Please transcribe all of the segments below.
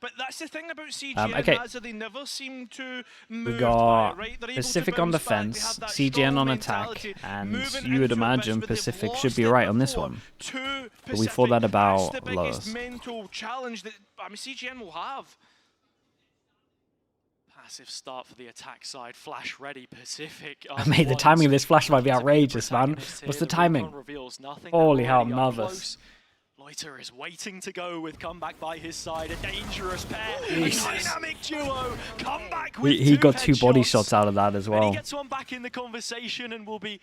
But that's the thing about CGN, okay. they never seem to move. We got right? Pacific on defense, CGN on attack, and you would imagine Pacific should be right on this one. But we thought that about That's the biggest mental challenge that CGN will have. Massive start for the attack side. Flash ready, Pacific. Mate, the timing of this flash might be outrageous, man. What's the timing? Holy hell, mothers. Loiter is waiting to go with Comeback by his side. A dangerous pair. A dynamic duo. Comeback with he got two body shots out of that as well. And he gets one back in the conversation and will be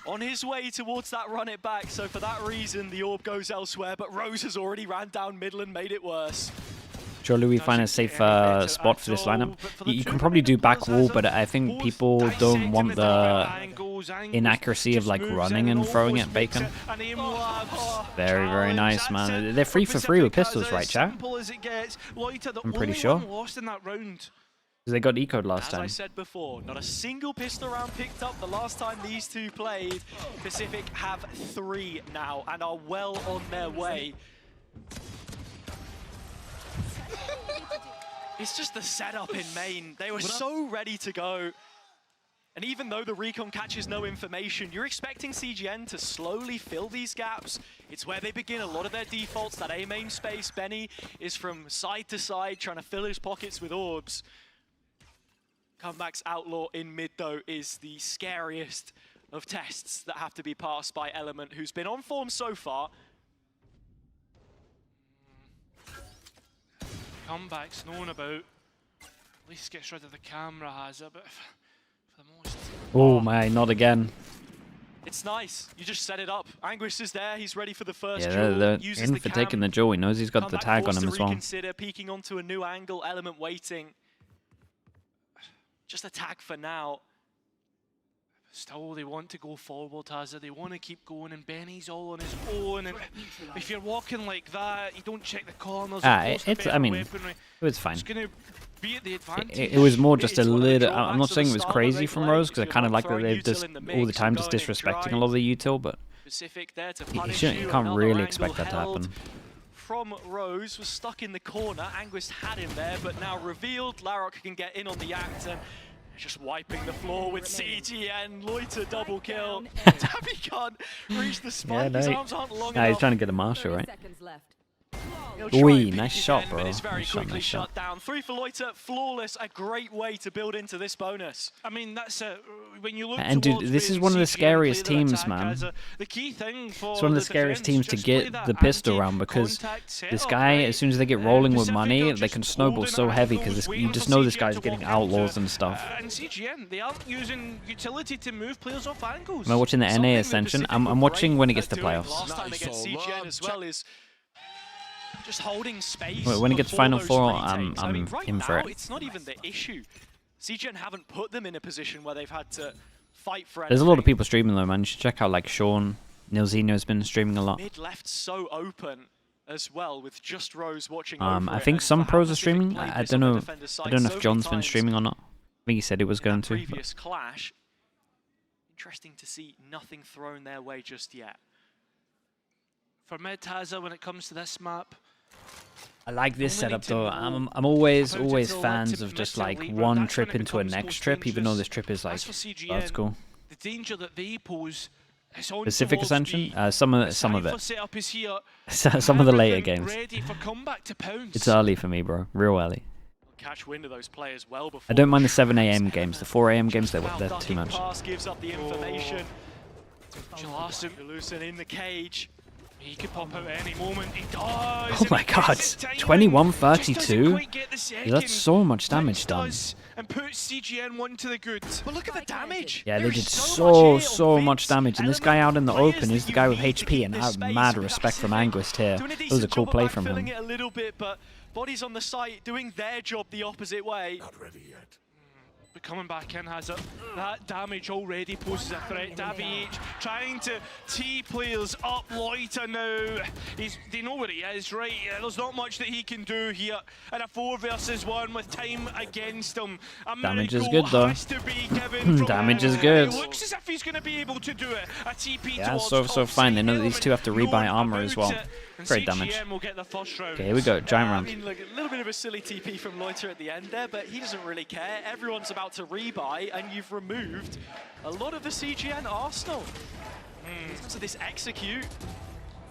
on his way towards that run it back. So for that reason, the orb goes elsewhere. But Rose has already ran down middle and made it worse. Surely we find a safe spot for this lineup. You can probably do back wall, but I think people don't want the inaccuracy of like running and throwing at Bacon. Very, very nice, man. They're 3 for 3 with pistols, right, chat? I'm pretty sure. Because they got ecoed last time. As I said before, not a single pistol round picked up the last time these two played. Pacific have 3 now and are well on their way. It's just the setup in main. They were so ready to go. And even though the recon catches no information, you're expecting CGN to slowly fill these gaps. It's where they begin a lot of their defaults. That A main space, Benny is from side to side trying to fill his pockets with orbs. Comeback's Outlaw in mid though is the scariest of tests that have to be passed by Element, who's been on form so far. Comebacks known about. At least gets rid of the camera, has it, but for the most. Oh my, not again. It's nice. You just set it up. Anguish is there. He's ready for the first duel. They're in for taking the duel. He knows he's got the tag on him as well. Reconsider peeking onto a new angle. Element waiting. Just a tag for now. Still, they want to go forward, Tazza. They want to keep going, and Benny's all on his own. And if you're walking like that, you don't check the corners. I mean, it was fine. It's going to be at the advantage. It was more just a little. I'm not saying it was crazy from Rose, because I kind of like that they're just all the time just disrespecting a lot of the util, but you can't really expect that to happen. From Rose was stuck in the corner. Anguist had him there, but now revealed. Larrock can get in on the act and just wiping the floor with CGN. Loiter double kill. Tabby can't reach the spike. His arms aren't long enough. He's trying to get a marshal, right? Wee, nice shot, bro. Nice shot, down. 3 for Loiter, flawless. A great way to build into this bonus. I mean, that's when you look. And dude, this is one of the scariest teams, man. The key thing for it's one of the scariest teams to get the pistol round, because this guy, as soon as they get rolling with money, they can snowball so heavy because you just know this guy's getting outlaws and stuff. And CGN, they aren't using utility to move players off angles. Am I watching the NA Ascension? I'm watching when it gets to playoffs. Last time against CGN as well is just holding space. When it gets Final Four, I'm in for it. It's not even the issue. CGN haven't put them in a position where they've had to fight for anything. There's a lot of people streaming though, man. You should check out like Sean. Nilzino's been streaming a lot. Mid left so open as well, with just Rose watching. I think some pros are streaming. I don't know. I don't know if John's been streaming or not. I think he said he was going to. Previous clash. Interesting to see nothing thrown their way just yet. For mid Taza, when it comes to this map, I like this setup though. I'm always fans of just like one trip into a next trip, even though this trip is like, oh, that's cool. The danger that they pose. Pacific Ascension, some of it, some of the later games. It's early for me, bro. Real early. Catch wind of those players well before. I don't mind the 7 AM games. The 4 AM games, they're too much. Gives up the information. Jalasim in the cage. He could pop out at any moment. He does. Oh my god, 21-32? That's so much damage done. And puts CGN one to the good. But look at the damage. Yeah, they did so much damage. And this guy out in the open is the guy with HP, and I have mad respect from Anguist here. It was a cool play from him. It a little bit, but bodies on the site doing their job the opposite way. Not ready yet. But coming back in has it. That damage already poses a threat. Davy H trying to tee players up. Loiter now. They know where he is, right? There's not much that he can do here. And a 4 versus 1 with time against him. Damage is good though. Damage is good. It looks as if he's going to be able to do it. A TP yeah, so fine. They know that these two have to rebuy armor as well. Great damage. CGN will get the first round. Okay, here we go. Giant round. I mean, look, a little bit of a silly TP from Loiter at the end there, but he doesn't really care. Everyone's about to rebuy, and you've removed a lot of the CGN arsenal. So this execute,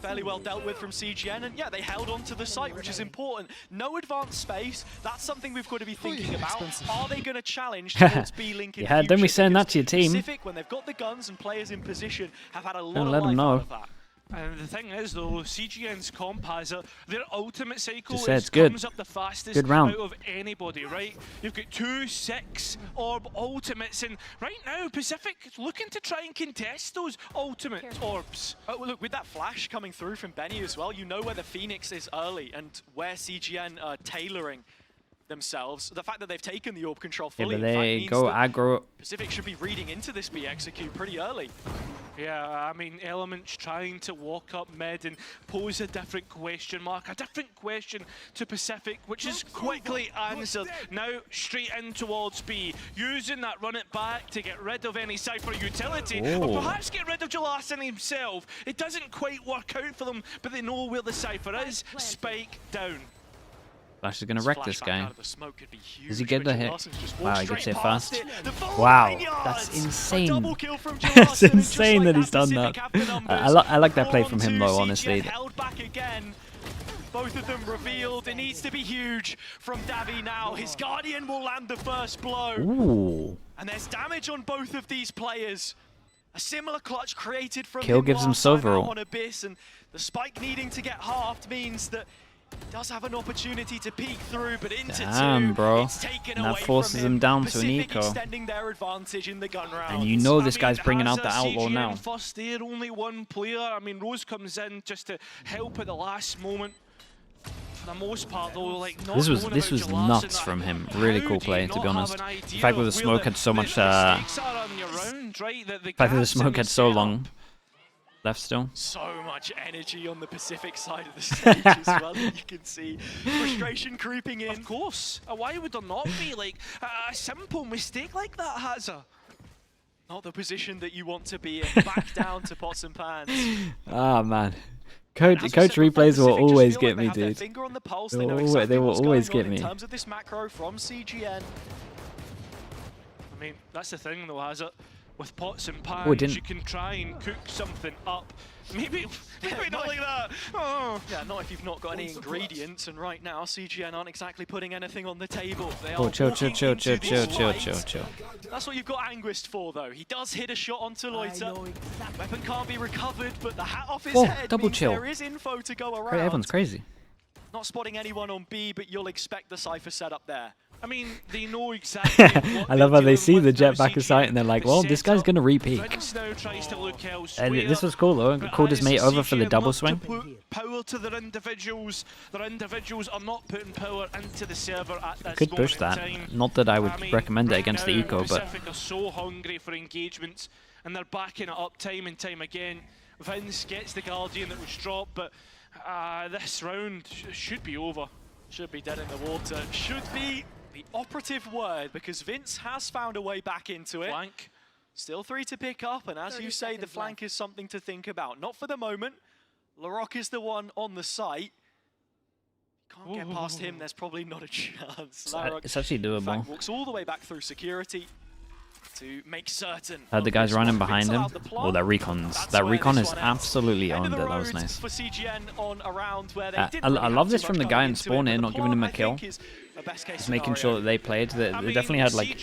fairly well dealt with from CGN, and yeah, they held on to the site, which is important. No advanced space, that's something we've got to be thinking about. Are they going to challenge towards B-Link in Yeah, future? don't be saying that to your team. PCIFIC, when they've got the guns and players in position, have had a lot Don't of let them life know. out of that. And the thing is, though, CGN's comp has their ultimate cycle good. comes up the fastest Good round. out of anybody, right? You've got 2 6 orb ultimates, and right now PCIFIC is looking to try and contest those ultimate orbs. Oh, well, look, with that flash coming through from Benny as well, you know where the Phoenix is early and where CGN are tailoring themselves. The fact that they've taken the orb control fully, Yeah, but in fact, they means go that aggro. PCIFIC should be reading into this B execute pretty early. Yeah, I mean, Element's trying to walk up mid and pose a different question mark, a different question to PCIFIC, which is quickly answered. Now straight in towards B, using that run it back to get rid of any Cypher utility, or perhaps get rid of Jalasin himself. It doesn't quite work out for them, but they know where the Cypher is. Spike down. Flash is going to wreck this guy. Does he get the hit? Wow, he gets hit fast. Wow, that's insane. That's insane that he's done that. I like that play from him though, honestly. Held back again. Both of them revealed. It needs to be huge from Davi now. His Guardian will land the first blow. Ooh. And there's damage on both of these players. A similar clutch created from Kill him gives him last time silver out ult. on Abyss, and the spike needing to get halved means that he does have an opportunity to peek through, but into Damn, two, bro. it's taken And that away forces from him down to an PCIFIC eco. extending their advantage in the gun round. And you know this I guy's mean, bringing as out the a outlaw CGN now. First there, only one player. I mean, Rose comes in just to help at the last moment. For the most part, though, like not This was knowing about Jalasin, nuts from him. Really cool play, to be honest. The The fact that the smoke had so much. The fact that the smoke had so long left still. So much energy on the Pacific side of the stage as well. You can see frustration creeping in. Of course. Why would there not be? Like, a simple mistake like that, Hazza. Not the position that you want to be in. Back down to pots and pans. Ah, man. Coach replays will always get me, dude. Finger on the pulse. They will always get me. In terms of this macro from CGN. I mean, that's the thing, though, Hazza. With pots and pans, you can try and cook something up. Maybe not like that. Oh. Yeah, not if you've not got any ingredients. And right now, CGN aren't exactly putting anything on the table. They are Chill. That's what you've got Anguist for, though. He does hit a shot onto Loiter. Weapon can't be recovered, but the hat off his head double means chill. there is info to go around. Everyone's crazy. Not spotting anyone on B, but you'll expect the Cypher setup there. I mean, they know exactly what I love how they see the jet jetpack aside and they're like, well, this guy's going to re-peek. And this was cool though. Called his mate over for the double swing. Power to their individuals. Their individuals are not putting power into the server at this Could push that. Not that I would recommend it against the eco, but PCIFIC are so hungry for engagements and they're backing it up time and time again. Vince gets the Guardian that was dropped, but this round should be over. Should be dead in the water. Should be the operative word, because Vince has found a way back into it. Flank. Still 3 to pick up, and as you say, the flank is something to think about. Not for the moment. Larocque is the one on the site. Can't get past him, there's probably not a chance. it's actually doable. Walks all the way back through security to make certain. Had the guys running behind him. Oh, that recon is absolutely owned. That was nice. For CGN on around where I love this from the guy in spawn in, not giving him a kill. Just making sure that they played. They definitely had like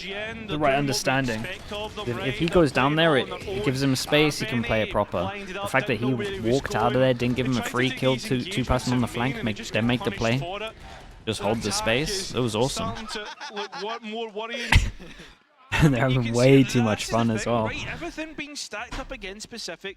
the right understanding. If he goes down there, it gives him space. He can play it proper. The fact that he walked out of there, didn't give him a free kill, two person on the flank, make the play. Just hold the space. It was awesome. And they're having way too much fun as well. Right, everything being stacked up against PCIFIC,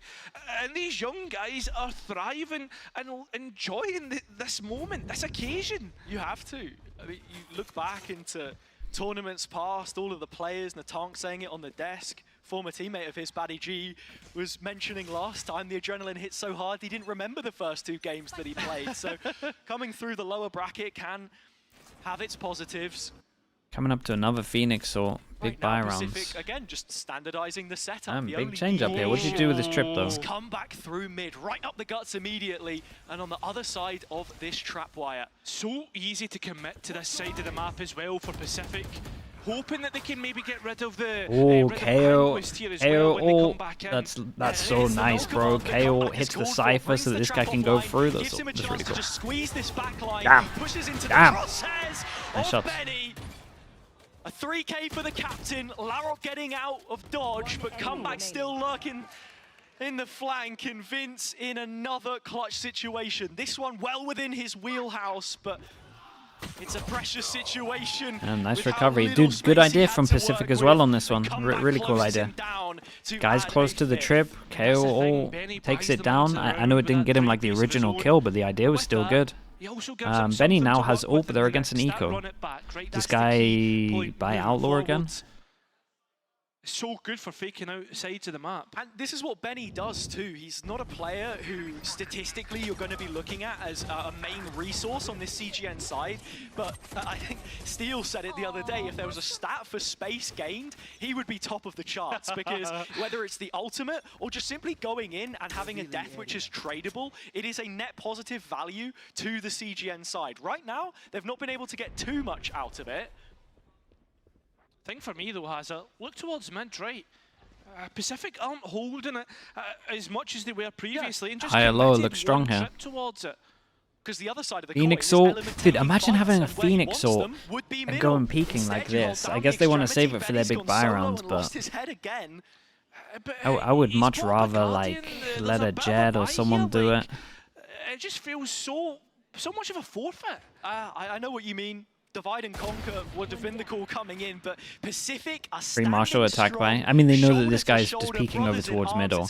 and these young guys are thriving and enjoying this moment, this occasion. You have to. I mean, you look back into tournaments past, all of the players, Natank saying it on the desk. Former teammate of his, Baddy G, was mentioning last time the adrenaline hit so hard he didn't remember the first 2 games that he played. So coming through the lower bracket can have its positives. Coming up to another Phoenix or big buy rounds. Pacific, again, just standardizing the setup. Big change up here. What did you do with this trip, though? He's come back through mid, right up the guts immediately, and on the other side of this trap wire. So easy to commit to this side of the map as well for Pacific. Hoping that they can maybe get rid of the KO. here as well when they come back in. That's so nice, bro. KO hits the Cypher so that this guy can go through. That's really cool. Just squeeze this back line. Damn. Pushes into Damn. the crosshairs Nice of shots. Benny. A 3K for the captain. Larok getting out of dodge, but comeback still lurking in the flank, and Vince in another clutch situation. This one well within his wheelhouse, but it's a precious situation. And nice recovery. Dude, good idea from Pacific as well on this one. Really cool idea. Guys close to the trip. KO takes it down. I know it didn't get him like the original kill, but the idea was still good. Benny now has ult, but they're against an eco. This guy by Outlaw again. So good for faking out sides of the map. And this is what Benny does too. He's not a player who statistically you're going to be looking at as a main resource on this CGN side, but I think Steele said it the other day, if there was a stat for space gained, he would be top of the charts, because whether it's the ultimate or just simply going in and having a death which is tradable, it is a net positive value to the CGN side. Right now, they've not been able to get too much out of it. Thing for me though, Hazard, look towards mid, right? Pacific aren't holding it as much as they were previously, and just higher low looks strong here. Towards it. Because the other side of the Phoenix ult. Dude, imagine having a Phoenix ult and going peeking like this. I guess they want to save it for their big buy rounds, but I would much rather like let a Jed or someone do it. It just feels so much of a forfeit. I know what you mean. Divide and conquer would have been the call coming in, but Pacific are Free Marshall attack by. I mean, they know that this guy's just peeking over towards middle.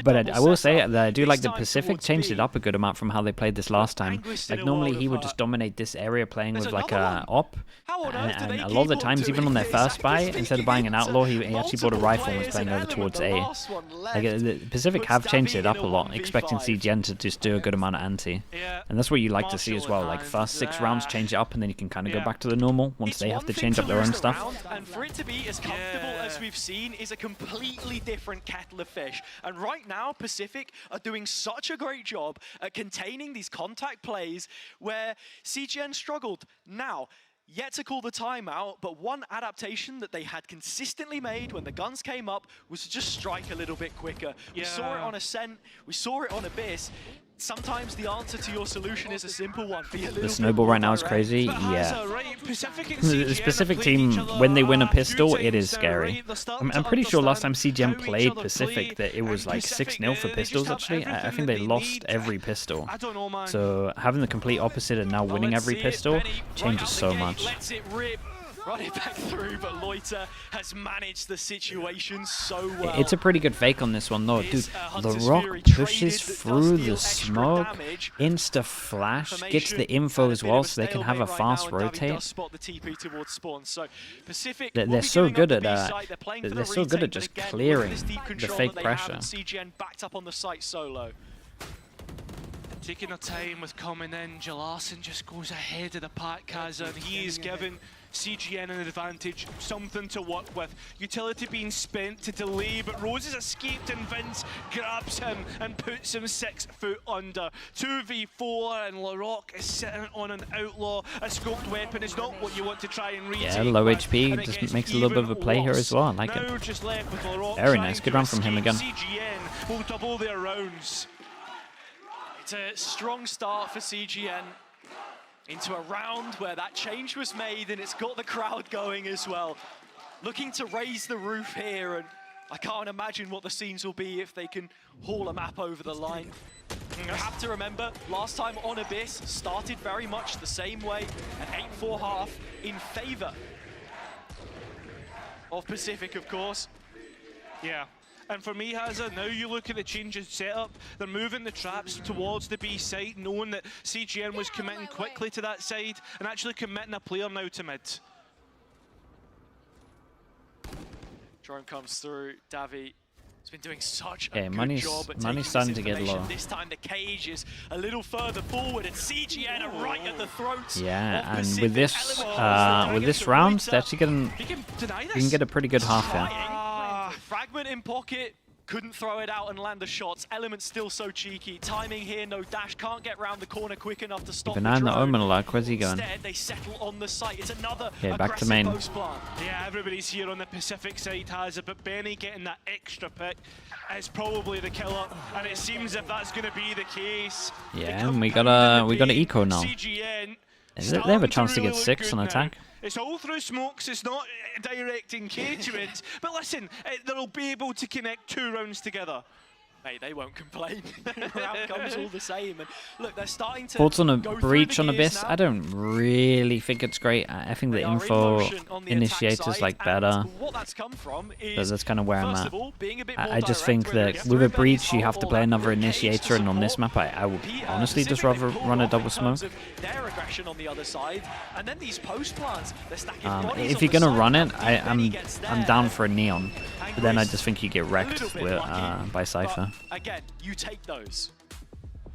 But I will say that I do like the Pacific changed it up a good amount from how they played this last time. Like, normally he would just dominate this area playing with like a op. And a lot of the times, even on their first buy, instead of buying an Outlaw, he actually bought a rifle and was playing over towards A. Like, the Pacific have changed it up a lot, expecting CGN to just do a good amount of anti. And that's what you like to see as well. Like, first 6 rounds, change it up, and then you can kind of go back to the normal once they have to change up their own stuff. And for it to be as comfortable as we've seen is a completely different kettle of fish. And right now, Pacific are doing such a great job at containing these contact plays where CGN struggled. Now, yet to call the timeout, but one adaptation that they had consistently made when the guns came up was to just strike a little bit quicker. We saw it on Ascent, we saw it on Abyss. Sometimes the answer to your solution is a simple one. The snowball right now is crazy. Yeah. The Pacific team, when they win a pistol, it is scary. I'm pretty sure last time CGN played Pacific that it was like 6-0 for pistols, actually. I think they lost every pistol. So having the complete opposite and now winning every pistol changes so much. Run it back through, but Loiter has managed the situation so well. It's a pretty good fake on this one, though. Dude, the Rock pushes through the smoke, insta-flash, gets the info as well so they can have a fast rotate. They're so good at they're so good at just clearing the fake pressure. CGN backed up on the site solo. Taking their time with coming in, Jalarson just goes ahead of the pack, Kaza, and he is given CGN an advantage, something to work with. Utility being spent to delay, but Rose has escaped and Vince grabs him and puts him 6 foot under. 2v4 and Larocque is sitting on an Outlaw. A scoped weapon is not what you want to try and retake. Yeah, low HP just makes a little bit of a play here as well. I like it. Just left with Larocque. Very nice, good run from him again. CGN will double their rounds. It's a strong start for CGN into a round where that change was made, and it's got the crowd going as well. Looking to raise the roof here, and I can't imagine what the scenes will be if they can haul a map over the line. You have to remember, last time on Abyss started very much the same way, an 8-4 half in favor of Pacific, of course. Yeah. And for me, Hazard, now you look at the change in setup, they're moving the traps towards the B side, knowing that CGN was committing quickly to that side, and actually committing a player now to mid. Drone comes through, Davi He's been doing such a good money's job at money's taking starting this to get information. low. This time the cage is a little further forward, and CGN are right at the throats. Yeah, of and Pacific with this Elements. round, they're actually getting He can deny you this. can get a pretty good half here. Fragment in pocket, couldn't throw it out and land the shots. Elements still so cheeky. Timing here, no dash, can't get round the corner quick enough to stop Keep an the eye on the drone. Omen alert. Where's he going? Instead, they settle on the site. It's another Okay, back to aggressive main. post plant. Yeah, everybody's here on the Pacific side has it, but Benny getting that extra pick is probably the killer, and it seems if that's going to be the case. Yeah, and we got a eco now. CGN They have a chance to get 6 on attack. It's all through smokes, it's not direct engagement. But listen, they'll be able to connect 2 rounds together. Mate, they won't complain. Outcomes all the same. And look, they're starting to Thoughts on a go through breach the on gears Abyss? now. I don't really think it's great. I think the They are in info motion on the initiator's attack like side, better. and what that's come from So is, that's kind of where I'm first at. of all, being a bit more I just direct, think whether that it's with a through breach, Benny's you have to or play that another cage to initiator, and on this support. map, I would honestly just Pacific, rather they pull run a off double in terms smoke. of their aggression on the other side, and then these post plants, they're stacking If bodies you're on the gonna side, run and it, Benny gets I'm there. down for a neon, but then I Angris, just think you get a wrecked little bit with lucky, by Cypher. but again, you take those.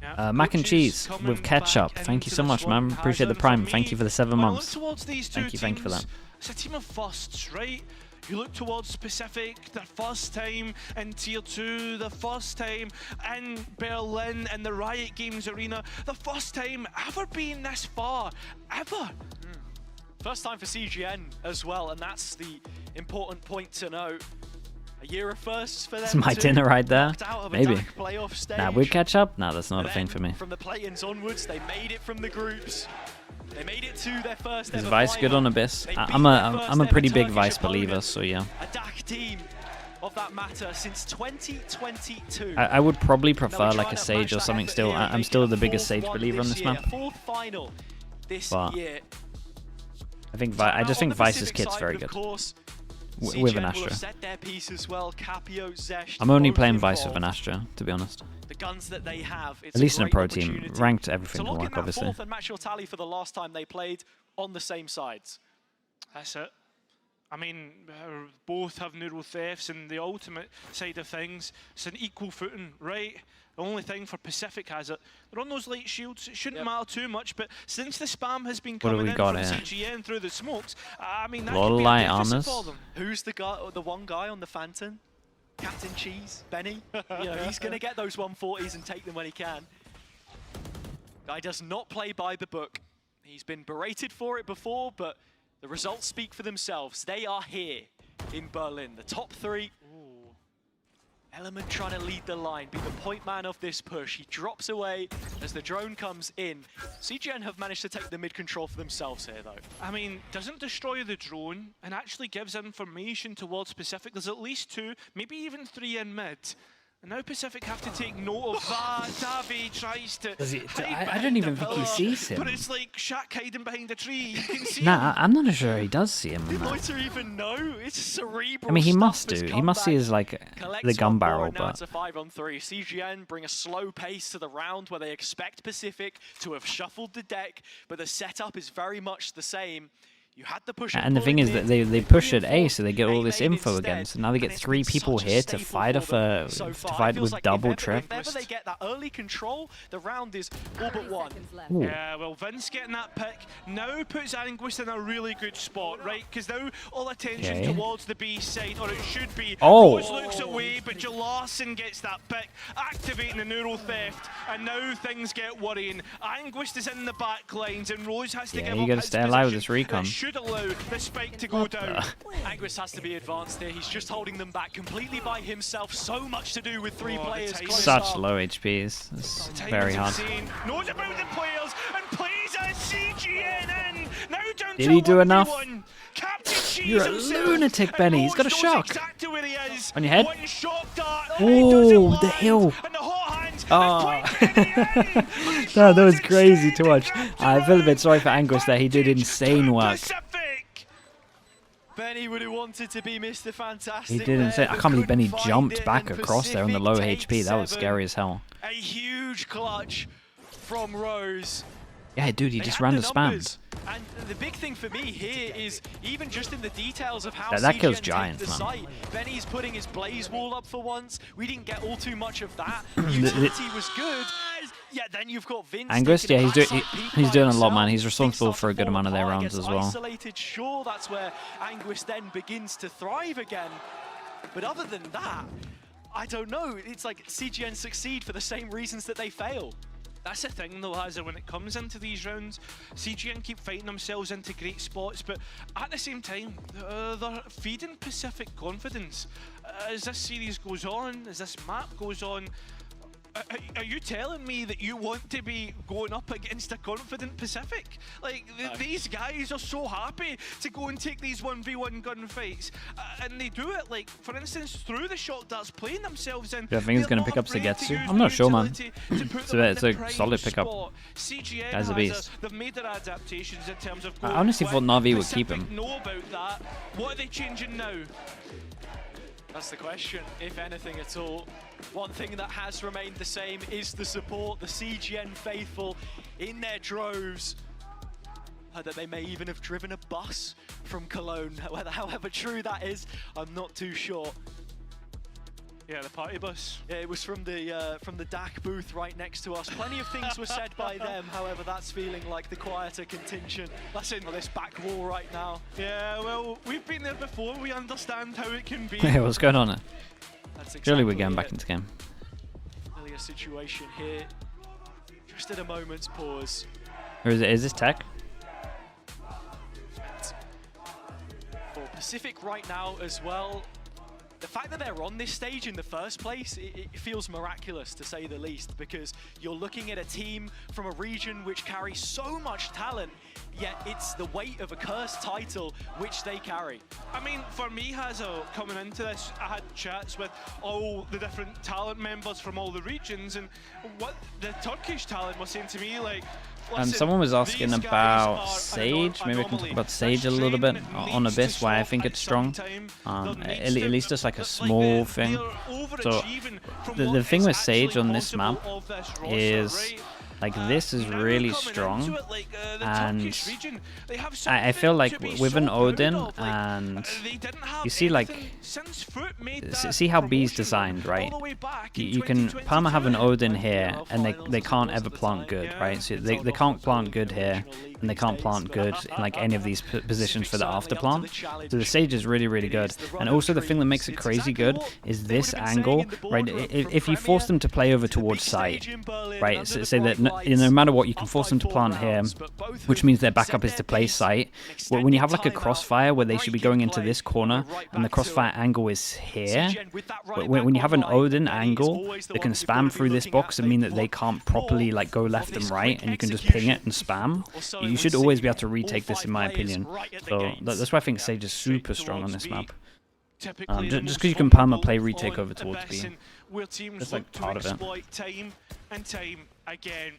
Mac and Coaches cheese coming with ketchup. back Thank you into so this much, one. man. Appreciate the Hasn't prime. for Thank me. you for the 7 When I look months. towards these Thank you for teams, that. It's a team of firsts, right? You look towards Pacific, their first time in Tier 2, the first time in Berlin in the Riot Games arena, the first time ever being this far, ever. First time for CGN as well, and that's the important point to note. A year of firsts for them. It's my too. dinner right there. Knocked out of a Maybe. DAC playoff stage. Nah, with ketchup? Nah, that's not And a thing then for me. From the play-ins onwards, they made it from the groups. They made it to their first Is ever Vice good final. on Abyss? They I'm beat a their I'm first a pretty ever big Turkish Vice believer, opponent. so yeah. A DAC team of that matter since 2022. I would probably Now prefer we're like trying a to Sage match or that something effort still. here and I'm make still it a the biggest 4th Sage one believer on this year, map. a 4th final this But year. I think So I just on think the Vice's Pacific kit's side, very of good. course, With CGN an will Astra. have set their piece as well. Capio, Zesh, I'm only both playing Vice with an involved. Astra, to be honest. The guns that they have, it's At least in a great pro team. opportunity Ranked, to everything can lock in work, that obviously. 4th and match your tally for the last time they played on the same sides. That's it. I mean, both have neural thefts, and the ultimate side of things, it's an equal footing, right? The only thing for Pacific has it. They're on those light shields. It shouldn't matter too much, but since the spam has been What do coming we in got from here? CGN through the smokes, I mean, that Lot could of be light a deficit armors. for them. Who's the guy, the one guy on the Phantom? Captain Cheese, Benny. You know, he's going to get those 140s and take them when he can. Guy does not play by the book. He's been berated for it before, but the results speak for themselves. They are here in Berlin. The top 3. Element trying to lead the line, be the point man of this push. He drops away as the drone comes in. CGN have managed to take the mid control for themselves here, though. I mean, doesn't destroy the drone and actually gives information towards Pacific. There's at least 2, maybe even 3 in mid. And now Pacific have to take note of that. Davi tries to I don't even think he sees him. But it's like Shaq hiding behind a tree. You can see Nah, him. I'm not sure he does see him. Did Man. Loiter even know? It's cerebral. I mean, he stuff must has do. He come must see back. his like Collects the gun one more, barrel, and now but it's a 5-on-3. CGN bring a slow pace to the round where they expect Pacific to have shuffled the deck, but the setup is very much the same. You had the push and the thing is that they push at A, so they get all this info again. So now they get 3 people here to fight off with double trip. If ever they get that early control, the round is all but won. Ooh. Yeah, well, Vince getting that pick now puts Anguist in a really good spot, right? Because now all attention Okay. towards the B side, or it should be. Oh. Rose looks away, but Jalarson gets that pick, activating the neural theft, and now things get worrying. Anguist is in the back lines, and Rose has to Yeah, give you up gotta his stay alive with position this recon. that should allow the spike to go down. Anguist has to be advanced here. He's just holding them back completely by himself. So much to do with 3 Oh, the players. timing. close Such up. low HPs. It's Time very is hard. insane. Knows about the players and plays a CGN in. Now down Did to he do enough? 1v1. Captain Cheese You're a himself, lunatic, and Benny. He's got a knows shock. Exactly where he is. On your head? One shot dart. Ooh, and it doesn't the land, hill. And the hot hands. Oh. It's playing Benny in. No, that was Shots crazy to extended, watch. capture I feel a bit round. sorry for Anguist there. He did Advantage insane to work. Pacific. Benny would have wanted to be Mr. Fantastic. He did insane. I but can't believe Benny couldn't find jumped it, back and across there on the low Pacific HP. That was take scary 7. as hell. A huge clutch from Rose Yeah, dude, he They just had ran the the spam. numbers. And the big thing for me here is even just in the details of how That kills CGN take Giants, the man. site. Benny's putting his blaze wall up for once. We didn't get all too much of that. Utility was good. Yeah, then you've got Vince. Anguist, yeah, he's doing a lot, man. He's Things responsible start for a to good fall amount of their apart, rounds gets as well. Isolated, sure, that's where Anguist then begins to thrive again. But other than that, I don't know. It's like CGN succeed for the same reasons that they fail. That's the thing though, Hazard, when it comes into these rounds, CGN keep fighting themselves into great spots, but at the same time, they're feeding Pacific confidence. As this series goes on, as this map goes on, are you telling me that you want to be going up against a confident Pacific? Like, these guys are so happy to go and take these 1v1 gunfights. And they do it, like, for instance, through the shot darts, playing themselves in. Yeah, I think he's going to pick up Segetsu. I'm not sure, man. It's a solid pickup. Guy's a beast. They've made their adaptations in terms of I honestly thought Na'Vi would keep him. Know about that. What are they changing now? That's the question, if anything at all. One thing that has remained the same is the support, the CGN faithful in their droves. Heard that they may even have driven a bus from Cologne. However true that is, I'm not too sure. Yeah, the party bus. Yeah, it was from the DAC booth right next to us. Plenty of things were said by them, however, that's feeling like the quieter contingent. Listen to this back wall right now. Yeah, well, we've been there before. We understand how it can be. Hey, what's going on there? That's exactly Surely we're getting back into the game. Really a situation here. Just at a moment's pause. Or is this tech? For Pacific right now as well, the fact that they're on this stage in the first place, it feels miraculous to say the least, because you're looking at a team from a region which carries so much talent, yet it's the weight of a cursed title which they carry. I mean, for me, Hazel, coming into this, I had chats with all the different talent members from all the regions, and what the Turkish talent was saying to me, like, someone was asking about Sage. Maybe I can talk about Sage a little bit on Abyss, why I think it's strong. At least it's like a small thing. So the thing with Sage on this map is like this is really strong, and I feel like with an Odin, and you see like see how B's designed, right? You can Parma have an Odin here, and they can't ever plant good, right? So they can't plant good here, and they can't plant good in like any of these positions for the after plant. So the Sage is really good, and also the thing that makes it crazy good is this angle, right? If you force them to play over towards site, right? So say that no matter what, you can force them to plant here, which means their backup is to play site. When you have like a crossfire where they should be going into this corner, and the crossfire angle is here, when you have an Odin angle that can spam through this box and mean that they can't properly like go left and right, and you can just ping it and spam, you should always be able to retake this, in my opinion. So that's why I think Sage is super strong on this map. Just because you can Parma play retake over towards B. That's like part of it. Time and time again.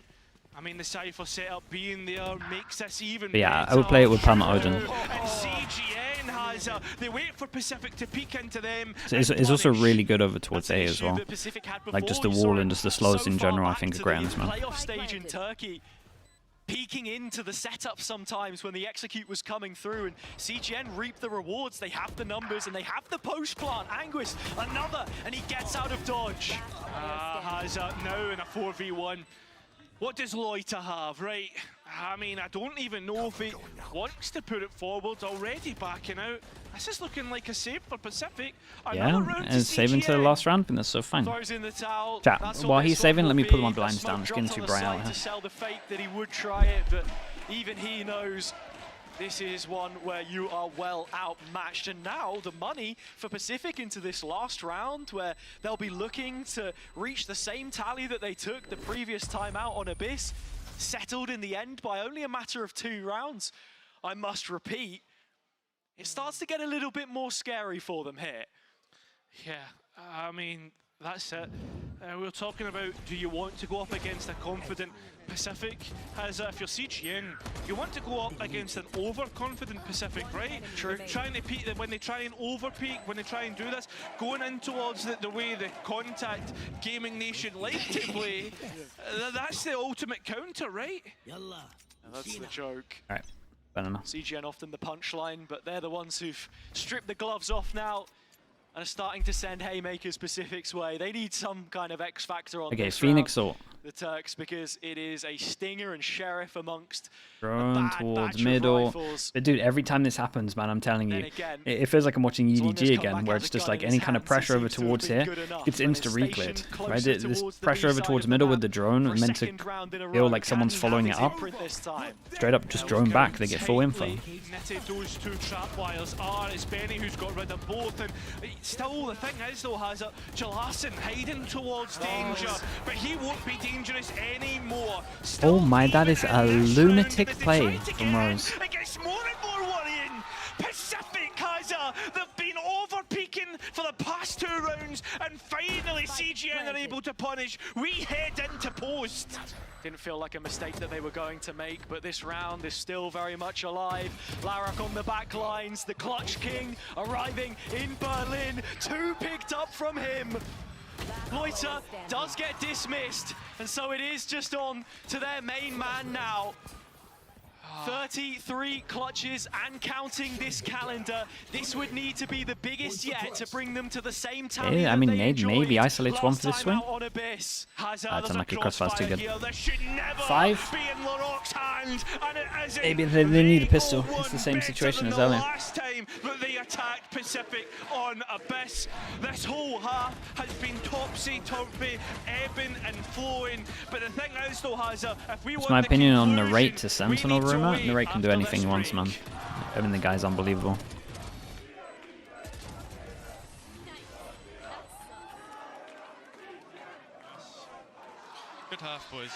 I mean, the Cypher setup being there makes this even But yeah, better. I would play it with Parma Odin. And CGN has they wait for Pacific to peek into them. So it's also really good over towards A as well. Like just the wall and just the slows in general, I think are great on this map. Playoff stage in Turkey, peeking into the setup sometimes when the execute was coming through, and CGN reap the rewards. They have the numbers and they have the post plant. Anguist, another, and he gets out of dodge. Has now in a 4v1. What does Loiter have, right? I mean, I don't even know if he wants to put it forward, already backing out. This is looking like a save for Pacific. Yeah, and saving to the last round, and that's so fine. Chat, while he's saving, let me put my blinds down. It's getting too bright out here. To sell the fake that he would try it, but even he knows this is one where you are well outmatched. And now the money for Pacific into this last round, where they'll be looking to reach the same tally that they took the previous time out on Abyss, settled in the end by only a matter of 2 rounds. I must repeat, it starts to get a little bit more scary for them here. Yeah, I mean, that's it. We're talking about, do you want to go up against a confident Pacific? As if you're CGN, you want to go up against an overconfident Pacific, right? True. Trying to peak, when they try and overpeak, when they try and do this, going in towards the way the Contact Gaming Nation like to play, that's the ultimate counter, right? That's the joke. All right, I don't know. CGN often the punchline, but they're the ones who've stripped the gloves off now and are starting to send haymakers Pacific's way. They need some kind of X factor on Okay, this Phoenix round, ult. the Turks, because it is a Stinger and Sheriff amongst Drone a bad towards batch of middle. rifles. But dude, every time this happens, man, I'm telling you, Then again, it feels like I'm watching as long as EDG come again, back where as it's a just gun like in any his kind of hands, pressure it over seems to have towards been here, good enough. it's When it's insta-recleared, stationed right? closer This towards the pressure B over side towards of the middle map with the drone for a meant to second round in a feel row. like someone's Can he following have it his up. imprint this time? Straight up, just drone back, they get full info. Knitted those two trap wires are. It's Benny who's got rid of both, and still the thing is though, has Jalassen hiding towards danger, but he won't be dangerous anymore. Still Oh my, that is a even in this lunatic round, as they play try to from get in, Rose. it gets more and more worrying. Pacific has they've been over-peaking for the past 2 rounds, and finally CGN are able to punish. We head into post. Didn't feel like a mistake that they were going to make, but this round is still very much alive. Larak on the back lines, the Clutch King arriving in Berlin. 2 picked up from him. Loiter does get dismissed, and so it is just on to their main man now. 33 clutches and counting this calendar. This would need to be the biggest yet to bring them to the same tally. Yeah, I that mean, they maybe enjoyed isolates one for this last swing. time out on Abyss. That's unlucky, crossfire's too good. This should never 5. be in Larocque's hand, and it isn't. Maybe they need a They pistol. won It's the same better situation than as the earlier. last time that they attacked Pacific on Abyss. This whole half has been topsy-turvy, ebbing and flowing. But the thing is though, Hazza, if we It's want my the opinion on conclusion, Narrate to we Sentinel need to rumor. wait Narrate can do after anything he this wants, man. break. I mean, the guy's unbelievable. Good half, boys.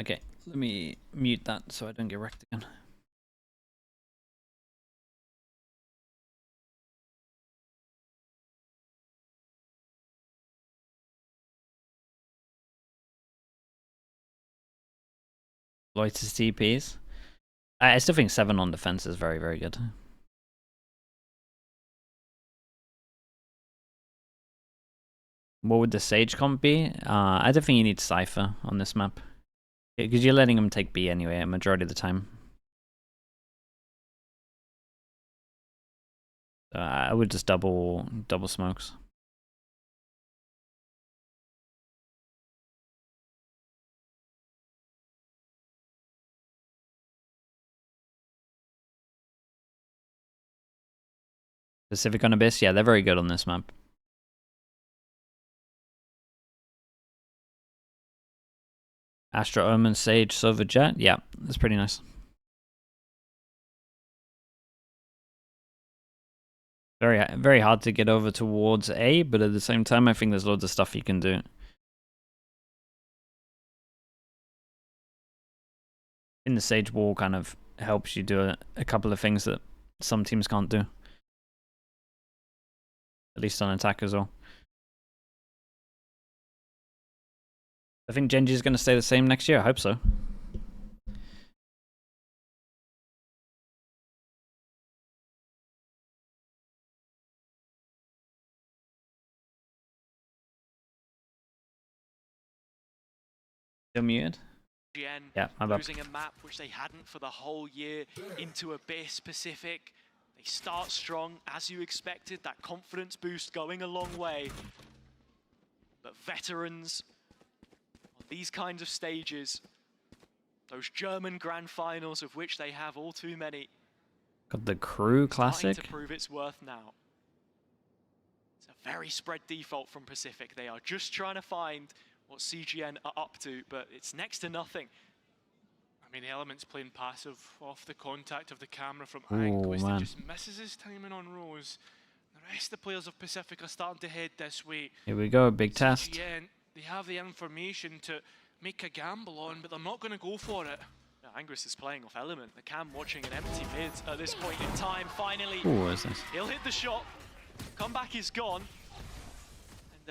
Okay, let me mute that so I don't get wrecked again. Loiter's TPs. I still think 7 on defense is very, very good. What would the Sage comp be? I don't think you need Cypher on this map. Because you're letting him take B anyway, a majority of the time. So I would just double smokes. Pacific on Abyss, yeah, they're very good on this map. Astro Omen, Sage, Silver Jet, yeah, that's pretty nice. Very hard to get over towards A, but at the same time, I think there's loads of stuff you can do. In the Sage wall kind of helps you do a couple of things that some teams can't do. At least on attack as well. I think Genji is going to stay the same next year. I hope so. Still muted? Yeah, my bad. Losing a map which they hadn't for the whole year into Abyss Pacific. They start strong, as you expected, that confidence boost going a long way. But veterans on these kinds of stages, those German grand finals of which they have all too many, Got the Crew starting Classic. to prove its worth now. It's a very spread default from Pacific. They are just trying to find what CGN are up to, but it's next to nothing. I mean, Element's playing passive off the contact of the camera from Oh, Anquist. man. He just misses his timing on Rose. The rest of the players of Pacific are starting to head this way. Here we go, big test. CGN, they have the information to make a gamble on, but they're not going to go for it. Anguis is playing off Element. The Cam watching an empty mid at this point in time. Finally, Ooh, what is this? he'll hit the shot. Comeback is gone.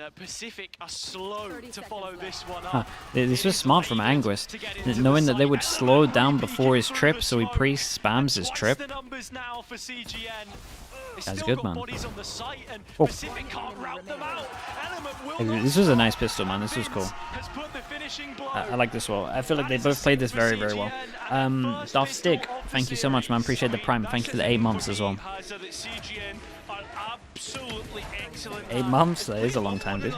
And PCIFIC are slow to follow this one up. This was smart from Anguis, knowing that they would slow down before his trip, so he pre-spams his trip. That's good, man. Oh. This was a nice pistol, man. This was cool. I like this well. I feel like they both played this very, very well. Darth Stig, thank you so much, man. Appreciate the prime. Thank you for the 8 months as well. 8 months? That is a long time, dude.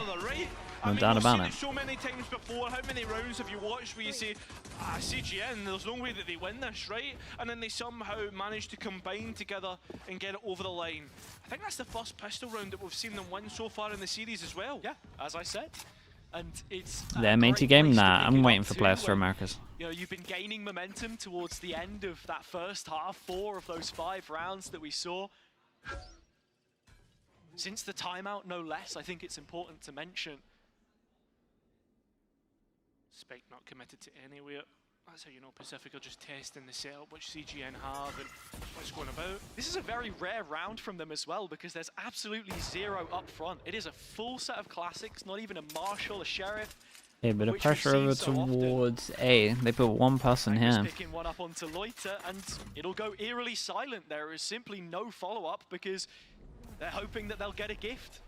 No doubt about it. So many times before, how many rounds have you watched where you say, CGN, there's no way that they win this, right? And then they somehow manage to combine together and get it over the line. I think that's the first pistol round that we've seen them win so far in the series as well. Yeah, as I said. And it's their matey game? Nah, I'm waiting for players for Americas. You know, you've been gaining momentum towards the end of that first half, 4 of those 5 rounds that we saw. Since the timeout, no less, I think it's important to mention. Spike not committed to anywhere. That's how you know PCIFIC are just testing the setup, which CGN have and what's going about. This is a very rare round from them as well, because there's absolutely 0 up front. It is a full set of classics, not even a Marshal, a Sheriff. A bit of pressure over towards A. They put one person here. Picking one up onto Loiter, and it'll go eerily silent. There is simply no follow-up because they're hoping that they'll get a gift.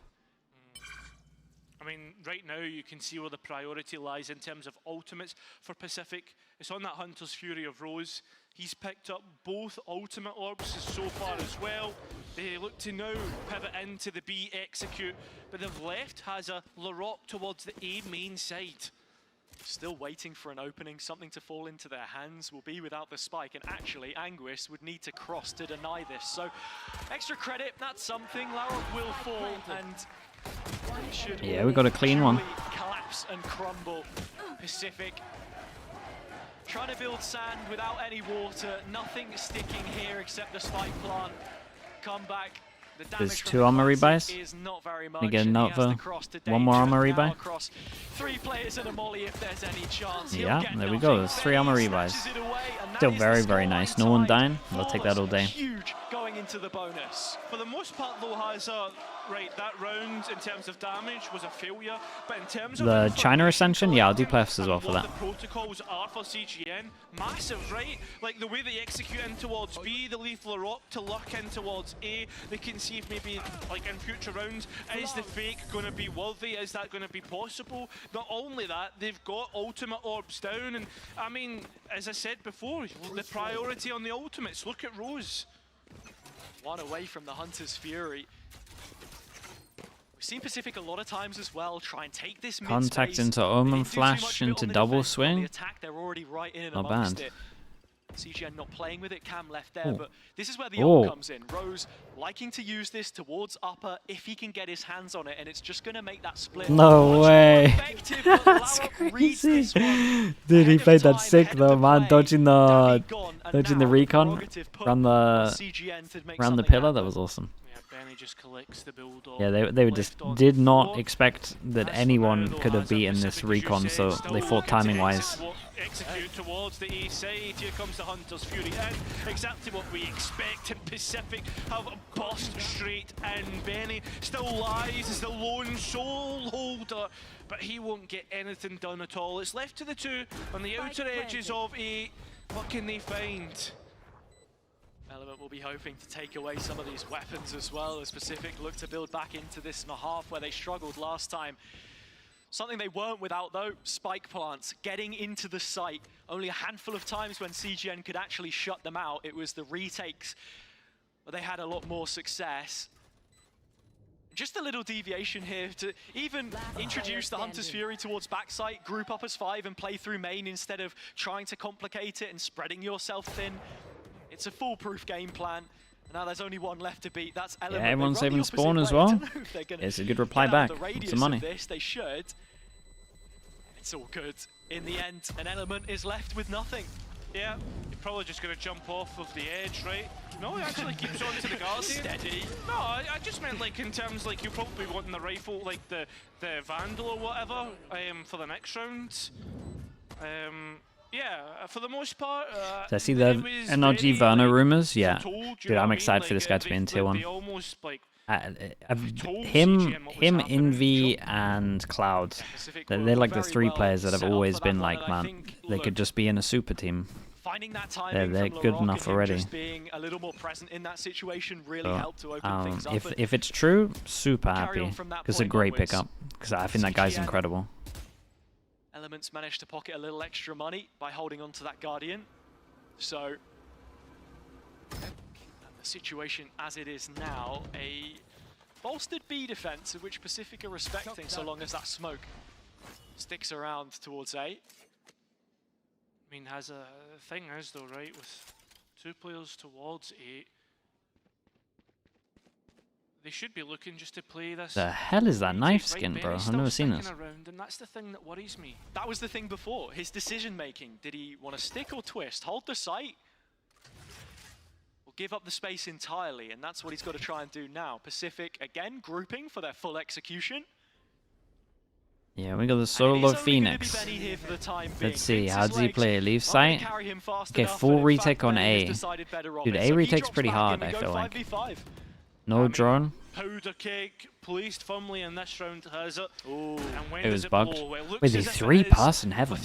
I mean, right now you can see where the priority lies in terms of ultimates for PCIFIC. It's on that Hunter's Fury of Rose. He's picked up both ultimate orbs so far as well. They look to now pivot into the B execute, but they've left has a Larocque towards the A main side. Still waiting for an opening, something to fall into their hands. Will be without the spike, and actually Anguis would need to cross to deny this. So extra credit, that's something. Larocque will fall, and yeah, we got a clean one. Collapse and crumble. PCIFIC trying to build sand without any water. Nothing sticking here except the spike plant. Come back. There's 2 armor rebuys. We get another 1 more armor rebuy. 3 players and a molly if there's any chance. Yeah, there we go. There's 3 armor rebuys. Still very, very nice. No one dying. I'll take that all day. Huge going into the bonus. For the most part, though, right, that round in terms of damage was a failure, but in terms of the China Ascension, yeah, I'll do playoffs as well for that. The protocols are for CGN, massive, right? Like the way they execute in towards B, the lethal Larocque to luck in towards A. They can see if maybe, like in future rounds, is the fake going to be worthy? Is that going to be possible? Not only that, they've got ultimate orbs down, and I mean, as I said before, the priority on the ultimates. Look at Rose. 1 away from the Hunter's Fury. We've seen PCIFIC a lot of times as well try and take this contact into Omen Flash into double swing. They're already right in and not amongst bad. it. CGN not playing with it, Cam left there, but this is where the ult comes in. Rose liking to use this towards upper if he can get his hands on it, and it's just going to make that split. No way. That's crazy. Dude, he played that sick though, man. Dodging the recon around the pillar. That was awesome. Just collects the build. Yeah, they just did not expect that anyone could have beaten this recon, so they fought timing wise. Execute towards the A side. Here comes the Hunter's Fury in. Exactly what we expect, and PCIFIC have bust straight in. Benny still lies as the lone soul holder, but he won't get anything done at all. It's left to the 2 on the outer edges of A. What can they find? Element will be hoping to take away some of these weapons as well, as PCIFIC look to build back into this half where they struggled last time. Something they weren't without though, spike plants, getting into the site. Only a handful of times when CGN could actually shut them out. It was the retakes where they had a lot more success. Just a little deviation here to even introduce the Hunter's Fury towards backside, group up as 5 and play through main instead of trying to complicate it and spreading yourself thin. It's a foolproof game plan. Now there's only 1 left to beat. That's Element. Yeah, everyone's saving spawn as well. It's a good reply back. Some money. This, they should. It's all good. In the end, an Element is left with nothing. Yeah, you're probably just going to jump off of the edge, right? No, he actually keeps on to the Guardian. Steady. No, I just meant like in terms like you're probably wanting the rifle, like the Vandal or whatever, for the next round. Yeah, for the most part. So I see the NRG Verna rumors. Yeah, dude, I'm excited for this guy to be in tier 1. Him, Envy, and Cloud. They're like the 3 players that have always been like, man, they could just be in a super team. Finding that timing They're good enough already. just being a little more present in that situation really helped to open things up. If it's true, super happy. It's a great pickup because I think that guy's incredible. Elements managed to pocket a little extra money by holding on to that Guardian. So, the situation as it is now, a bolstered B defense of which Pacific are respecting so long as that smoke sticks around towards A. I mean, has a thing is though, right, with 2 players towards 8, they should be looking just to play this. The hell is that knife skin, bro? I've never seen this. Around, and that's the thing that worries me. That was the thing before, his decision making. Did he want to stick or twist? Hold the site? Or give up the space entirely? And that's what he's got to try and do now. Pacific, again, grouping for their full execution. Yeah, we got the solo Phoenix. Let's see, how does he play? Leave site? Okay, full retake on A. Dude, A retake's pretty hard, I feel like. No drone. Powder cake placed firmly in this round has it. It was bugged. Wait, they 3-pass in heaven.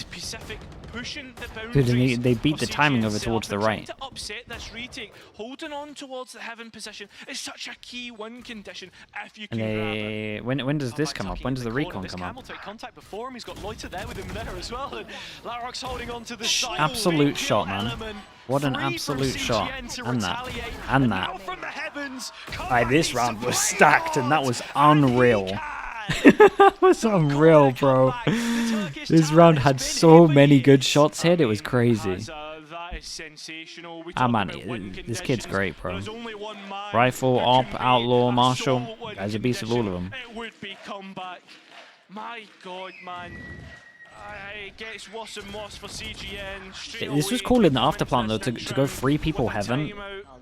Dude, and they beat the timing of it towards the right. To upset this retake, holding on towards the heaven position is such a key win condition if you can grab it. When does this come up? When does the recon come up? Will take contact before him. He's got Loiter there with him there as well. And Larrock's holding on to the side. Absolute shot, man. What an absolute shot. And that. And that. This round was stacked and that was unreal. That was unreal, bro. This round had so many good shots hit, it was crazy. Ah, man, this kid's great, bro. Rifle, Op, Outlaw, Marshall. Guys, a beast of all of them. My God, man. It gets worse and worse for CGN. This was cool in the afterplant though, to go 3 people heaven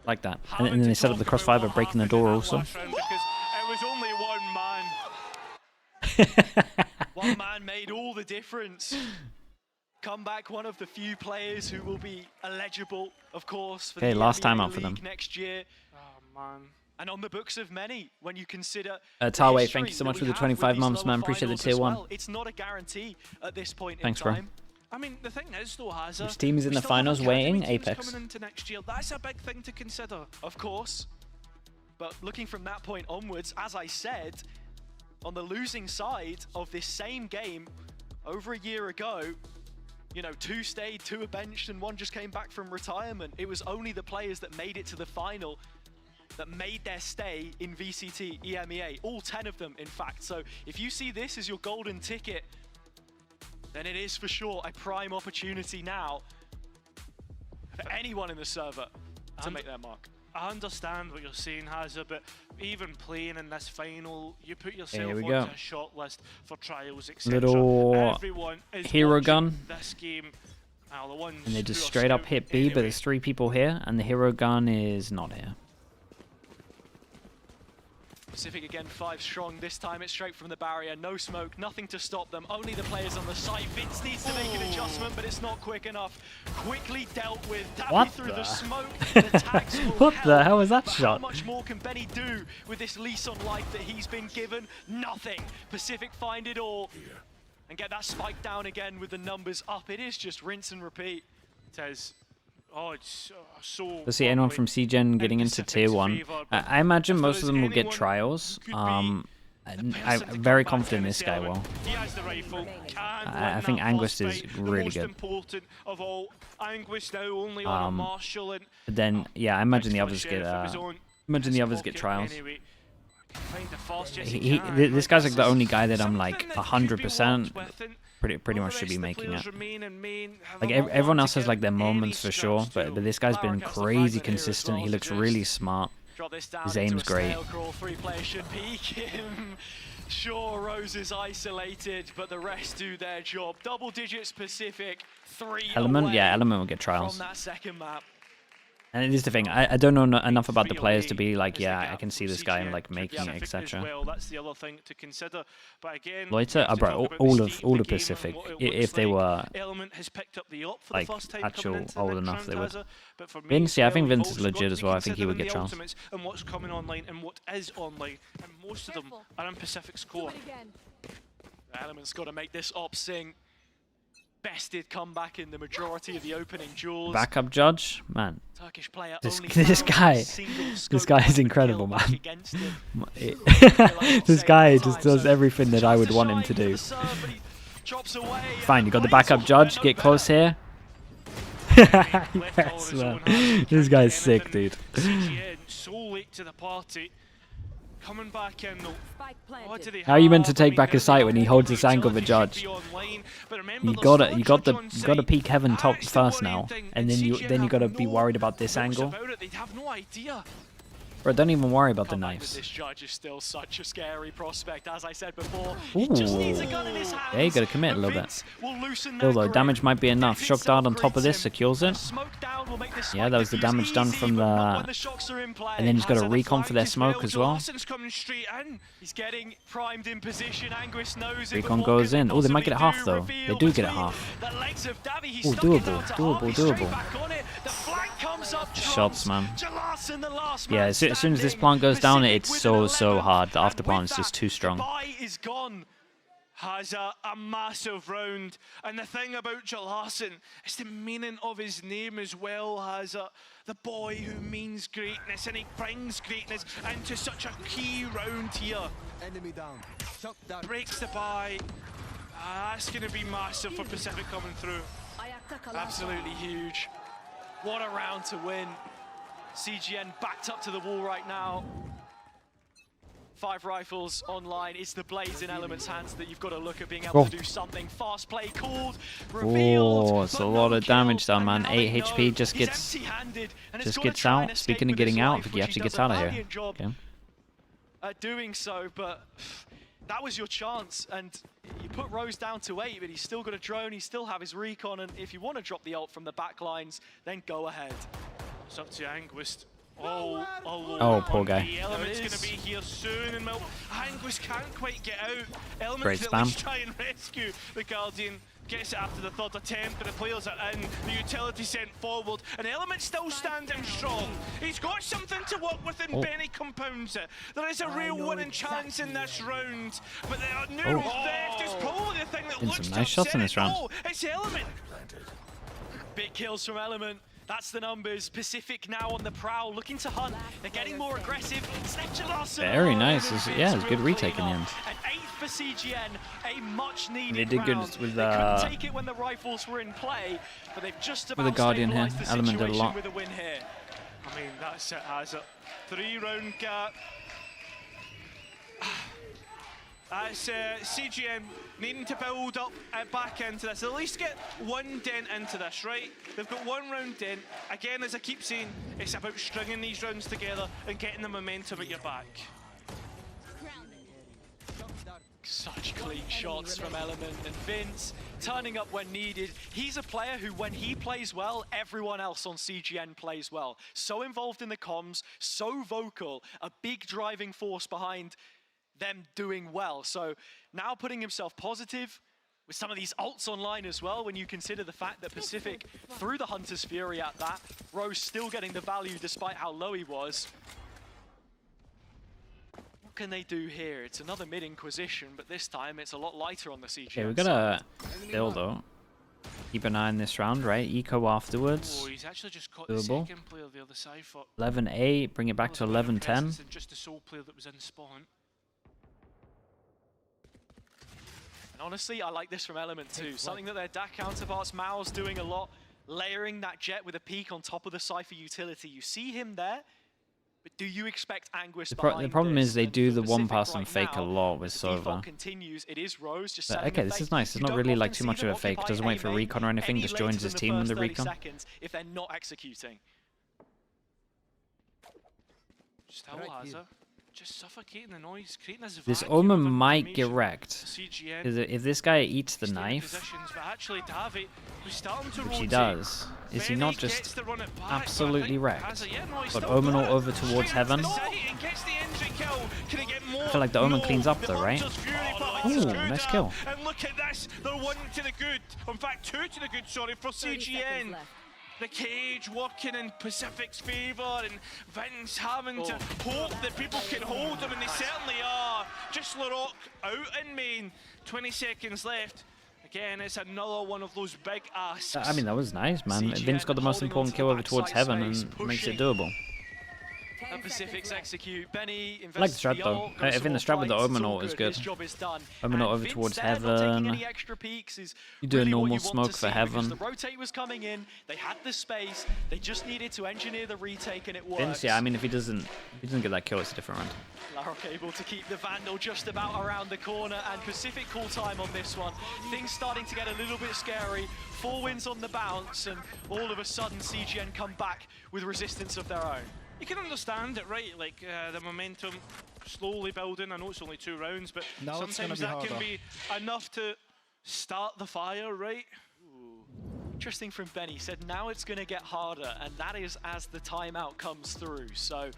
like that, and then they set up the crossfire by breaking the door also. It was only one man. One man made all the difference. Comeback, one of the few players who will be eligible, of course, for the last time out EMEA for them next year. Oh man. And on the books of many, when you consider Tawe, thank you so much for the 25 months, man. Appreciate the tier 1. It's not a guarantee at this point Thanks, in time. bro. I mean, the thing is, though, Hazza, which team is in the finals waiting? Apex. Coming into next year. That's a big thing to consider. Of course. But looking from that point onwards, as I said, on the losing side of this same game, over a year ago, you know, 2 stayed, 2 were benched, and 1 just came back from retirement. It was only the players that made it to the final that made their stay in VCT EMEA, all 10 of them, in fact. So if you see this as your golden ticket, then it is for sure a prime opportunity now for anyone in the server to make their mark. I understand what you're saying, Hazza, but even playing in this final, you put yourself onto a short list for trials, etc. Little Everyone is hero gun. This game. The ones and they just straight up hit B, but there's 3 people here, and the hero gun is not here. Pacific again 5 strong, this time it's straight from the barrier, no smoke, nothing to stop them, only the players on the site. Vince needs to make an adjustment, but it's not quick enough. Quickly dealt with, what through the smoke. What the hell was that shot? How much more can Benny do with this lease on life that he's been given? Nothing. Pacific find it all and get that spike down again with the numbers up. It is just rinse and repeat. It is. Oh, it's so. Let's see anyone from CGN getting into tier 1. I imagine most of them will get trials. I'm very confident this guy will. He has the rifle. I think Anguist is really good. Important of all. Anguist now only on a Marshall and. But then, yeah, I imagine the others get. Imagine the others get trials. This guy's like the only guy that I'm like 100%. Pretty much should be making it. Like everyone else has like their moments for sure, but this guy's been crazy consistent. He looks really smart. His aim's great. Sure, Rose is isolated, but the rest do their job. Double digits Pacific, 3 Element, away yeah, Element will get trials. From that second map. And it is the thing. I don't know enough about the players to be like, yeah, I can see this guy like making it, etc. Well, that's the other thing to consider. But again, Loiter, bro, all of Pacific, if they were like actual old enough, they would. Vince, yeah, I think Vince is legit as well. I think he would get chance. And what's coming online and what is online, and most of them are in Pacific's core. Element's got to make this op sing. Bested comeback in the majority of the opening duels. Backup judge, man. Turkish player This guy is incredible, man. This guy just does everything that I would want him to do. Fine, you got the backup judge. Get close here. Yes, man. This guy's sick, dude. CGN so late to the party. Coming back in though. How are you meant to take back a site when he holds this angle of a judge? You gotta peek heaven top first now, and then you gotta be worried about this angle. Bro, don't even worry about the knives. This judge is still such a scary prospect, as I said before. Ooh. He just needs a gun in his hands. Yeah, you gotta commit a little bit. Although damage might be enough. Shock dart on top of this secures it. Yeah, that was the damage done from the... And then he's got a recon for their smoke as well. He's getting primed in position. Anguis knows it. Recon goes in. Oh, they might get it half though. They do get it half. Oh, doable. Shots, man. Yeah, as soon as this plant goes down, it's so hard. The after plant is just too strong. Is gone. Has a massive round, and the thing about Jalarson is the meaning of his name as well. Has the boy who means greatness, and he brings greatness into such a key round here. Enemy down. Breaks the buy. That's going to be massive for Pacific coming through. Absolutely huge. What a round to win. CGN backed up to the wall right now. 5 rifles online. It's the blades in Element's hands that you've got to look at being able to do something. Fast play called, revealed. Oh, it's a lot of damage done, man. 8 HP just gets out. Speaking of getting out, he actually gets out of here. Okay. Doing so, but that was your chance, and you put Rose down to 8, but he's still got a drone, he still have his recon, and if you want to drop the ult from the back lines, then go ahead. It's up to Anguist. Oh, poor guy. The Element's going to be here soon, and Anguist can't quite get out. Element's Great at spam. least try and rescue the Guardian. Gets it after the 3rd attempt, but the players are in. The utility sent forward, and Element still standing strong. He's got something to work with, and Benny compounds it. There is a real winning chance in this round, but the new theft is probably the thing that looks some nice shots in this round. It's Element. Big kills from Element. That's the numbers. Pacific now on the prowl, looking to hunt. They're getting more aggressive. Very nice. Yeah, it was a good retake in the end. An 8th for CGN, a much needed They did good round. with They couldn't take it when the rifles were in play, but they've just about the Guardian here. stabilized the Element did a situation lot. with a win here. I mean, that's it as a 3-round gap. That's CGN needing to build up back into this. At least get one dent into this, right? They've got 1 round dent. Again, as I keep saying, it's about stringing these rounds together and getting the momentum at your back. Such clean shots from Element, and Vince turning up when needed. He's a player who, when he plays well, everyone else on CGN plays well. So involved in the comms, so vocal, a big driving force behind them doing well. So now putting himself positive with some of these ults online as well, when you consider the fact that Pacific threw the Hunter's Fury at that, Rose still getting the value despite how low he was. What can they do here? It's another mid-Inquisition, but this time it's a lot lighter on the CGN. Okay, we've got to still though. Keep an eye on this round, right? Eco afterwards. Oh, he's actually just caught Doable. the second player the other side for 11-8, bring it back to 11-10. Just the sole player that was in spawn. And honestly, I like this from Element too. Something that their DAC counterparts, Mao's doing a lot, layering that jet with a peak on top of the Cypher utility. You see him there, but do you expect Anguis behind The problem this? is they And do for the Pacific 1-person right fake a now, lot with the Sova. default continues. It is Rose just But, setting okay, the this fake. is nice. It's You not don't really like often too see much them of a fake. occupy Doesn't wait for A recon or anything. any Just later joins his than the team in first the 30 recon. seconds if they're not executing. Still has her. just suffocating the noise, creating this vacuum Omen of might get information. wrecked. CGN If this guy eats the staying in knife, positions, but actually Davi, who's starting to which he rotate. does, is he Benny not gets just to run it back, absolutely but I think wrecked? has it yet? No, he's But still Omen all got it. over towards Straight into heaven. the site and gets the entry kill. Can he get more? I feel like the Omen No. cleans up The though, right? Launcher's Fury finds Ooh, his coup nice down. kill. And look at this, they're 1 to the good. In fact, 2 to the good, sorry, for 30 seconds CGN. left. The cage working in Pacific's favour, and Vince having to hope that people can hold him, and they certainly are. Just Larocque out in main, 20 seconds left. Again, it's another one of those big asks. I mean, that was nice, man. CGN Vince got the most holding important onto kill the over towards backside heaven space, and makes it pushing. doable. 10 And Pacifics seconds left. execute. Benny I like the invests strat the though. ult, I goes think for the strat with the more fights, Omen it's all ult is His good. job is done. Omen ult And over Vince towards there, not taking heaven. any extra peeks is You do a really what normal you want smoke to for see, heaven. because the rotate was coming in, they had the space, they just needed to engineer the retake and it works. Vince, yeah, I mean, if he doesn't get that kill, it's a different round. Larocque able to keep the Vandal just about around the corner, and Pacific call time on this one. Things starting to get a little bit scary. 4 wins on the bounce, and all of a sudden CGN come back with resistance of their own. You can understand it, right? Like the momentum slowly building. I know it's only 2 rounds, but Now it's sometimes gonna that be can harder. be enough to start the fire, right? Interesting from Benny, said now it's going to get harder, and that is as the timeout comes through. So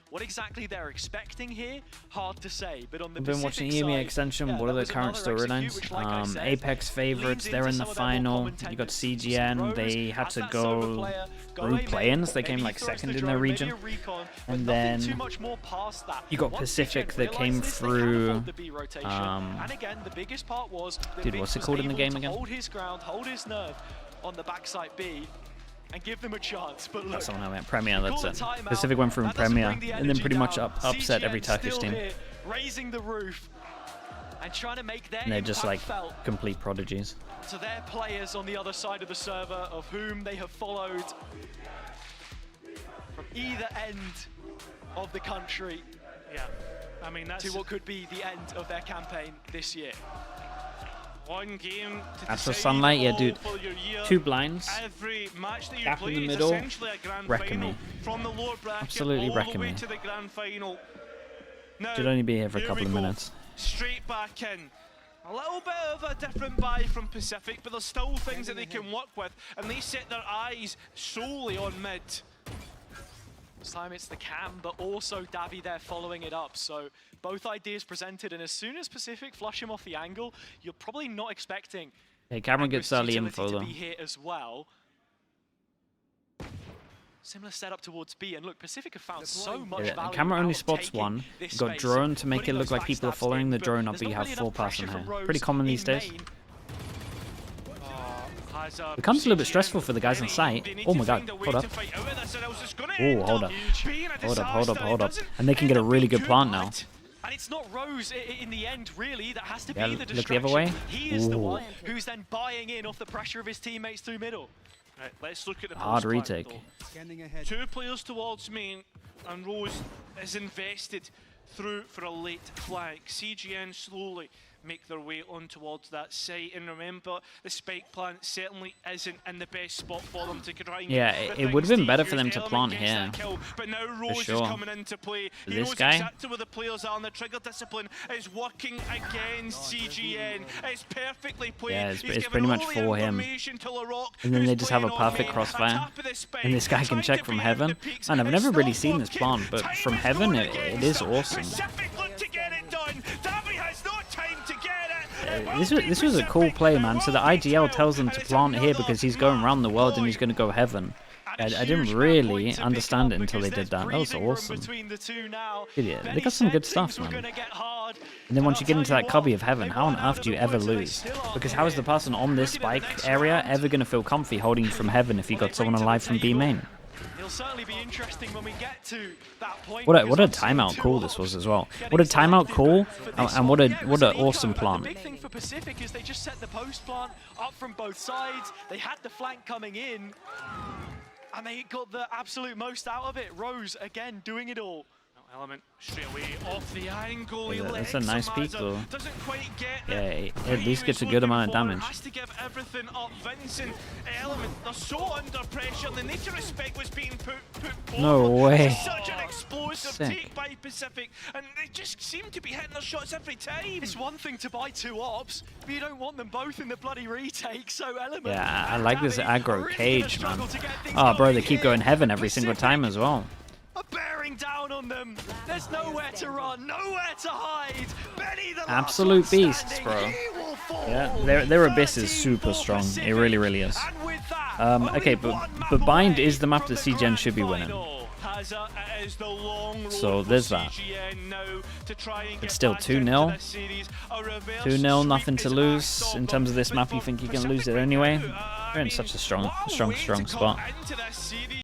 what exactly they're expecting here, hard to say, but on the I've been watching EMEA Extension. What are the current storylines? Apex favorites, they're in the final. You got CGN, they had to go through play-ins. They came like second in their region. And then you got Pacific that came through. And again, the biggest part was that Dude, what's it Vince called was in the able game to again? hold his ground, hold his nerve on the backside B, and give them a chance. But look, That's someone I went Premier, you that's call it. a timeout, Pacific went from that doesn't Premier, bring the and then pretty energy much down. upset every CGN Turkish still team. here, raising the roof and trying to make their And they're just like impact felt complete prodigies. to their players on the other side of the server, of whom they have followed from either end of the country Yeah. I mean, that's to what could be the end of their campaign this year. one game to After decide Sunlight, yeah, all dude. for your year. 2 blinds. Every match that you Gap in play the is middle, essentially a grand wrecking final. me. From the lower bracket Absolutely all wrecking the way me. to the grand final. Now, Should only be here for a here couple we of go. minutes. Straight back in. A little bit of a different buy from Pacific, but there's still things that they can work with, and they set their eyes solely on mid. This time it's the cam, but also Davi there following it up. So both ideas presented, and as soon as Pacific flush him off the angle, you're probably not expecting Hey, Cameron gets Anger's early utility info to though. be here as well. Similar setup towards B, and look, Pacific have found so much Yeah, value camera only out of spots taking one. this You got space, drone to make putting it look those like people are backstabs following in, the but drone up, there's but you not have really full enough pass on pressure here. from Rose Pretty common these in days. main. It becomes a little bit stressful for the guys on site. Oh my god, hold up. Oh, hold up. Hold up. And they can get a really good plant now. And it's not Rose in the end, really, that has to Yeah, be the look the distraction. other way. He is the Ooh. one who's then buying in off the pressure of his teammates through middle. Right, let's look at the Hard post-plant, retake. though. Scanning ahead. 2 players towards main, and Rose is invested through for a late flag. CGN slowly make their way on towards that site, and remember, the spike plant certainly isn't in the best spot for them to try and Yeah, get it the would have been things better for defused. them to Element plant gets here. that kill, but now Rose sure. is coming into play. He This knows guy? exactly where the players are, and the trigger discipline is working against CGN. It's perfectly played. Yeah, He's it's given pretty much all the for him. information to Larocque, And then who's they just have a playing on perfect main. crossfire. On top of the spike, And this guy can trying check to from beat heaven. the peaks, Man, I've and it's never really not seen this working. plant, but Time from is heaven, going it against is them. awesome. Pacific look to get it done. Davi has no time to get it. This was a cool play, man. So the IGL tells him to plant here because he's going around the world and he's going to go heaven. I didn't really understand it until they did that. That was awesome. Yeah, they got some good stuff, man. And then once you get into that cubby of heaven, how on earth do you ever lose? Because how is the person on this spike area ever going to feel comfy holding you from heaven if you got someone alive from B main? It'll certainly be interesting when we get to that point. What a timeout call this was as well. What a timeout call, and what an awesome plant. The big thing for Pacific is they just set the post plant up from both sides. They had the flank coming in, and they got the absolute most out of it. Rose again doing it all. Element straight away off the angle. Yeah, that's a nice peek though. Doesn't quite get Yeah, at least gets a good amount of damage. Has to give everything up. Vincent, Element, they're so under pressure. They need to respect what's being put forward. No way. This is such an explosive Sick. take by Pacific, and they just seem to be hitting their shots every time. It's one thing to buy 2 ops, but you don't want them both in the bloody retake, so Element... Yeah, I like this Gabby aggro really cage, gonna man. struggle to get things Oh, bro, going they keep here. going heaven every single Pacific time as well. are bearing down on them. There's nowhere to run, nowhere to hide. Benny, the last Absolute one beasts, standing. bro. He will fall. Yeah, their abyss is super strong. It really, really is. And with that, Okay, only one map but Bind away is the map from that the CGN grand should be winning. Final. It is the long road So for there's that. CGN now to try and It's get still back 2-0. into this series. A reverse 2-0, nothing sweep to is lose. asked In of terms of them, this map, but you for think you can Pacific lose it right anyway? now, They're in such a strong what a way to come spot. into this series.